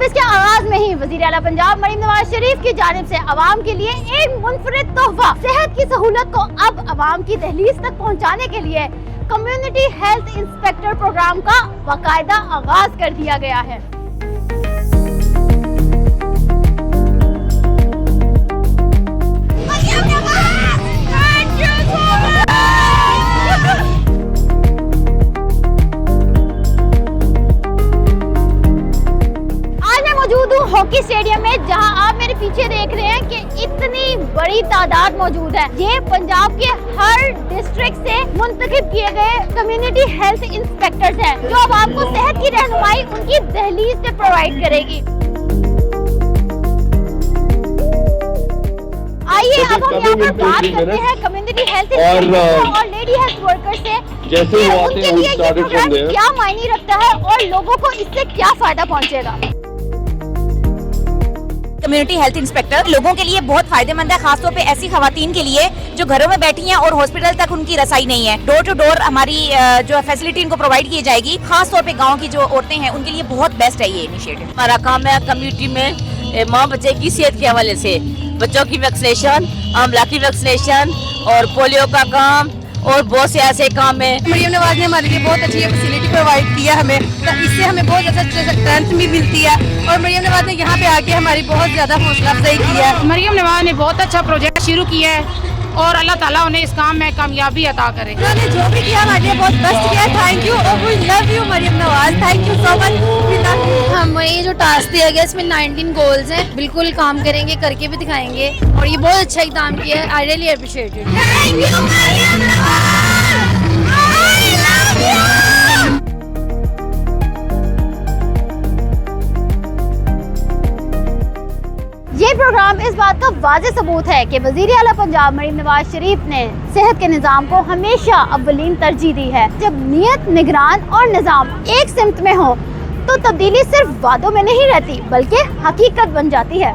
अब इसके आगाज में ही वज़ीर आला पंजाब मरीम नवाज शरीफ की जानिब से आवाम के लिए एक मुनफरिद तोहफा सेहत की सहूलत को अब आवाम की दहलीज तक पहुँचाने के लिए कम्युनिटी हेल्थ इंस्पेक्टर प्रोग्राम का बाकायदा आगाज कर दिया गया है। हॉकी स्टेडियम में, जहां आप मेरे पीछे देख रहे हैं कि इतनी बड़ी तादाद मौजूद है। ये पंजाब के हर डिस्ट्रिक्ट से मुंतखब किए गए कम्युनिटी हेल्थ इंस्पेक्टर्स हैं, जो अब आपको सेहत की रहनुमाई उनकी दहलीज पे प्रोवाइड करेगी। आइए अब हम यहाँ पर बात करते हैं कम्युनिटी हेल्थ इंस्पेक्टर और लेडी हेल्थ वर्कर से, जैसे उनके लिए ये प्रोग्राम क्या मायने रखता है और लोगों को इससे क्या फायदा पहुँचेगा। कम्युनिटी हेल्थ इंस्पेक्टर लोगों के लिए बहुत फायदेमंद है, खासतौर पे ऐसी खवातीन के लिए जो घरों में बैठी हैं और हॉस्पिटल तक उनकी रसाई नहीं है। डोर टू डोर हमारी जो फैसिलिटी इनको प्रोवाइड की जाएगी, खासतौर पे गांव की जो औरतें हैं उनके लिए बहुत बेस्ट है ये इनिशिएटिव। हमारा काम है कम्युनिटी में माँ बच्चे की सेहत के हवाले से बच्चों की वैक्सीनेशन, आमला की वैक्सीनेशन और पोलियो का काम और बहुत से ऐसे काम है। मरीम नवाज ने हमारे लिए बहुत अच्छी फैसिलिटी प्रोवाइड किया हमें, तो इससे हमें बहुत ज़्यादा स्ट्रेंथ भी मिलती है और मरीम नवाज ने यहाँ पे आके हमारी बहुत ज़्यादा हौसला अफजाई की है। मरीम नवाज ने बहुत अच्छा प्रोजेक्ट शुरू किया है और अल्लाह ताला उन्हें इस काम में कामयाबी अता करे। उन्होंने जो भी किया हमारे लिए बहुत बेस्ट किया। थैंक यू और we love you Maryam Nawaz, thank you so much. हमें ये जो टास्क दिया गया इसमें 19 गोल्स हैं, बिल्कुल काम करेंगे, करके भी दिखाएंगे और ये बहुत अच्छा इक़दाम किया है। I really appreciate it. ये प्रोग्राम इस बात का वाज़ेह सबूत है कि वज़ीर आला पंजाब मरीम नवाज शरीफ ने सेहत के निज़ाम को हमेशा अव्वलीन तरजीह दी है। जब नियत, निगरान और निज़ाम एक सिमत में हो तो तब्दीली सिर्फ वादों में नहीं रहती बल्कि हकीकत बन जाती है।